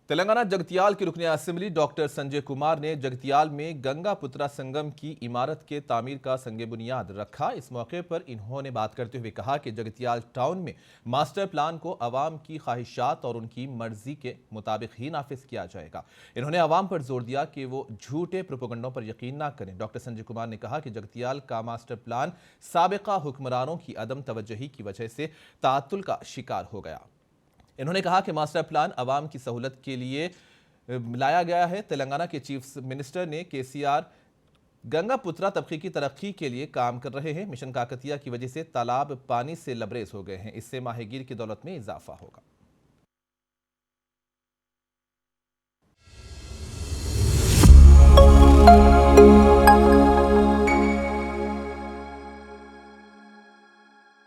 तेलंगाना जगतियाल के रुकने assembly doctor Sanjay Kumar ने जगतियाल में गंगा पुत्रा संगम की इमारत के तामीर का संगे बुनियाद रखा। इस मौके पर इन्होंने बात करते हुए कहा कि जगतियाल टाउन में मास्टर प्लान को अवाम की ख्वाहिशात और उनकी मर्जी के मुताबिक ही नाफिज किया जाएगा। इन्होंने अवाम पर जोर दिया कि वो झूठे प्रोपेगेंडों पर यकीन न करें। डॉक्टर संजय कुमार ने कहा कि जगतियाल का मास्टर प्लान साबिका हुक्मरानों की अदम तवज्जुही की वजह से ताअत्तुल का शिकार हो गया। इन्होंने कहा कि मास्टर प्लान अवाम की सहूलत के लिए लाया गया है। तेलंगाना के चीफ मिनिस्टर ने केसीआर गंगा पुत्रा तबके की तरक्की के लिए काम कर रहे हैं। मिशन काकतिया की वजह से तालाब पानी से लबरेज हो गए हैं। इससे माहीगीर की दौलत में इजाफा होगा।